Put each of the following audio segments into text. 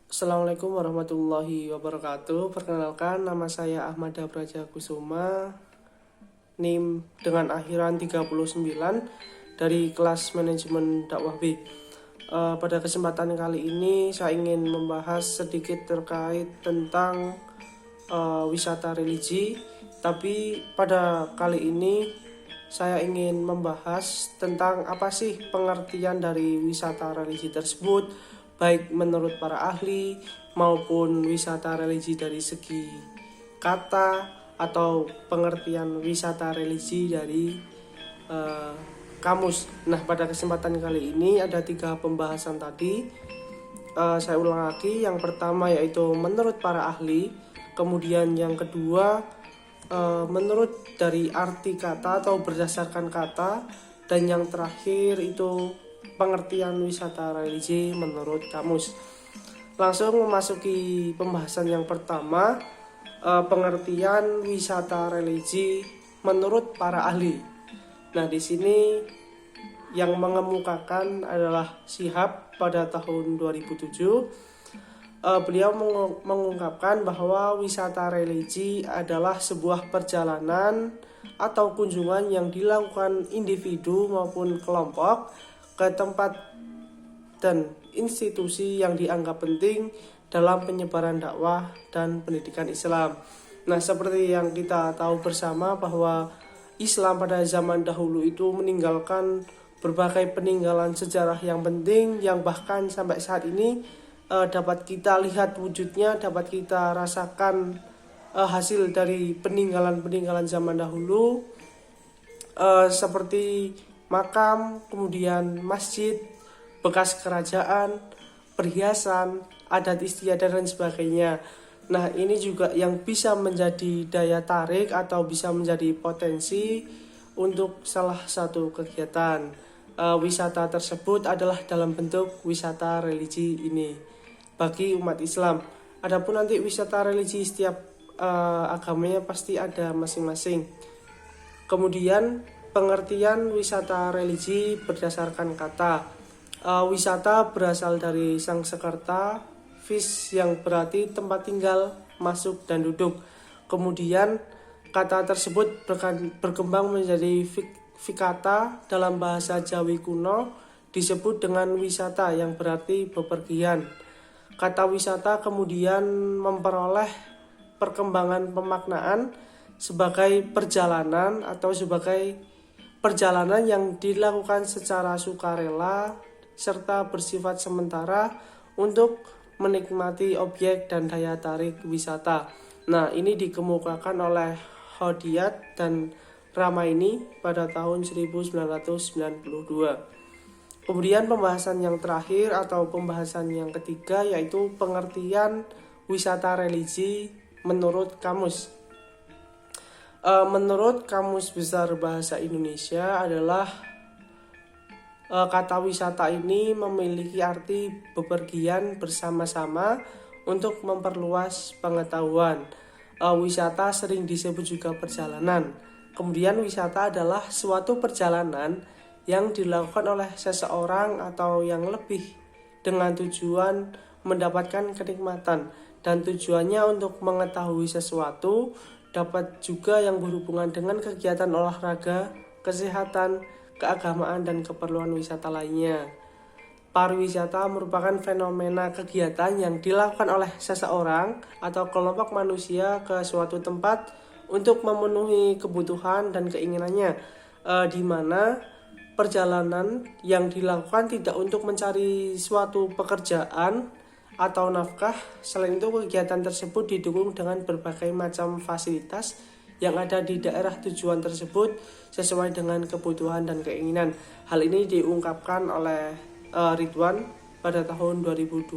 Assalamualaikum warahmatullahi wabarakatuh. Perkenalkan, nama saya Ahmad Praja Kusuma, NIM dengan akhiran 39 dari kelas manajemen dakwah B. Pada kesempatan kali ini saya ingin membahas sedikit terkait tentang wisata religi. Tapi pada kali ini saya ingin membahas tentang apa sih pengertian dari wisata religi tersebut, baik menurut para ahli maupun wisata religi dari segi kata atau pengertian wisata religi dari kamus. Nah, pada kesempatan kali ini ada 3 pembahasan tadi. Saya ulang lagi, yang pertama yaitu menurut para ahli, kemudian yang kedua menurut dari arti kata atau berdasarkan kata, dan yang terakhir itu pengertian wisata religi menurut kamus. Langsung memasuki pembahasan yang pertama, pengertian wisata religi menurut para ahli. Nah, di sini yang mengemukakan adalah Shihab pada tahun 2007. Beliau mengungkapkan bahwa wisata religi adalah sebuah perjalanan atau kunjungan yang dilakukan individu maupun kelompok ke tempat dan institusi yang dianggap penting dalam penyebaran dakwah dan pendidikan Islam. Nah, seperti yang kita tahu bersama bahwa Islam pada zaman dahulu itu meninggalkan berbagai peninggalan sejarah yang penting, yang bahkan sampai saat ini dapat kita lihat wujudnya, dapat kita rasakan hasil dari peninggalan-peninggalan zaman dahulu, seperti makam, kemudian masjid, bekas kerajaan, perhiasan, adat istiadat dan sebagainya. Nah, ini juga yang bisa menjadi daya tarik atau bisa menjadi potensi untuk salah satu kegiatan wisata tersebut adalah dalam bentuk wisata religi ini bagi umat Islam. Adapun nanti wisata religi setiap agamanya pasti ada masing-masing. Kemudian pengertian wisata religi berdasarkan kata. Wisata berasal dari Sanskerta vis yang berarti tempat tinggal, masuk dan duduk. Kemudian kata tersebut berkembang menjadi fikata dalam bahasa Jawi kuno, disebut dengan wisata yang berarti bepergian. Kata wisata kemudian memperoleh perkembangan pemaknaan sebagai perjalanan atau sebagai perjalanan yang dilakukan secara sukarela serta bersifat sementara untuk menikmati objek dan daya tarik wisata. Nah, ini dikemukakan oleh Hodiyat dan Ramaini pada tahun 1992. Kemudian pembahasan yang terakhir atau pembahasan yang ketiga yaitu pengertian wisata religi menurut kamus. Menurut Kamus Besar Bahasa Indonesia adalah kata wisata ini memiliki arti bepergian bersama-sama untuk memperluas pengetahuan. Wisata sering disebut juga perjalanan. Kemudian wisata adalah suatu perjalanan yang dilakukan oleh seseorang atau yang lebih dengan tujuan mendapatkan kenikmatan, dan tujuannya untuk mengetahui sesuatu, dapat juga yang berhubungan dengan kegiatan olahraga, kesehatan, keagamaan, dan keperluan wisata lainnya. Pariwisata merupakan fenomena kegiatan yang dilakukan oleh seseorang atau kelompok manusia ke suatu tempat untuk memenuhi kebutuhan dan keinginannya, di mana perjalanan yang dilakukan tidak untuk mencari suatu pekerjaan atau nafkah. Selain itu, kegiatan tersebut didukung dengan berbagai macam fasilitas yang ada di daerah tujuan tersebut sesuai dengan kebutuhan dan keinginan. Hal ini diungkapkan oleh Ridwan pada tahun 2012.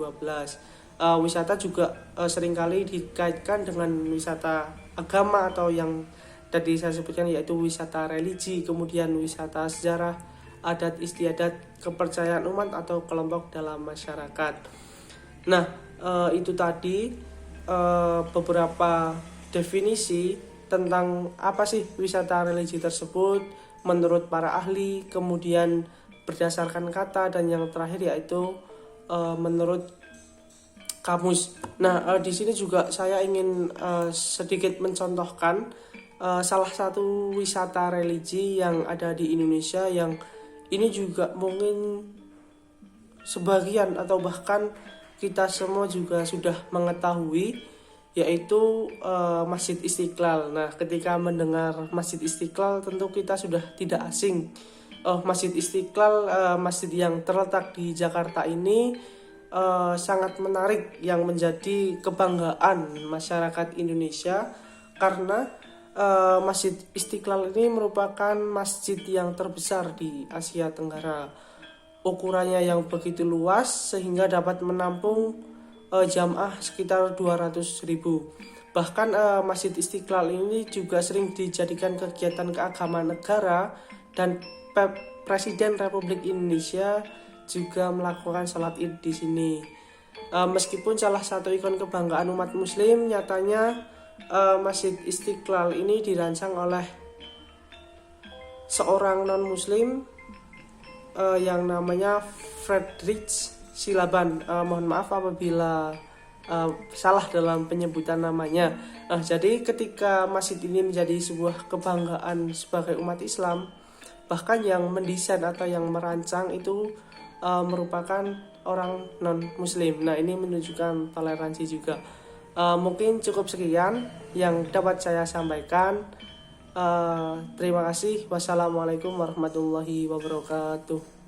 Wisata juga seringkali dikaitkan dengan wisata agama atau yang tadi saya sebutkan yaitu wisata religi, kemudian wisata sejarah, adat istiadat, kepercayaan umat atau kelompok dalam masyarakat. Nah, itu tadi beberapa definisi tentang apa sih wisata religi tersebut menurut para ahli, kemudian berdasarkan kata, dan yang terakhir yaitu menurut kamus. Nah, di sini juga saya ingin sedikit mencontohkan salah satu wisata religi yang ada di Indonesia, yang ini juga mungkin sebagian atau bahkan kita semua juga sudah mengetahui, yaitu Masjid Istiqlal. Nah, ketika mendengar Masjid Istiqlal tentu kita sudah tidak asing. Masjid Istiqlal, masjid yang terletak di Jakarta ini sangat menarik, yang menjadi kebanggaan masyarakat Indonesia karena Masjid Istiqlal ini merupakan masjid yang terbesar di Asia Tenggara. Ukurannya yang begitu luas sehingga dapat menampung jamaah sekitar 200.000. Bahkan Masjid Istiqlal ini juga sering dijadikan kegiatan keagamaan negara, dan Presiden Republik Indonesia juga melakukan sholat id di sini. Meskipun salah satu ikon kebanggaan umat muslim, nyatanya Masjid Istiqlal ini dirancang oleh seorang non muslim yang namanya Friedrich Silaban. Mohon maaf apabila salah dalam penyebutan namanya. Jadi ketika masjid ini menjadi sebuah kebanggaan sebagai umat Islam, bahkan yang mendesain atau yang merancang itu merupakan orang non muslim. Nah, ini menunjukkan toleransi juga. Mungkin cukup sekian yang dapat saya sampaikan. Terima kasih. Wassalamualaikum warahmatullahi wabarakatuh.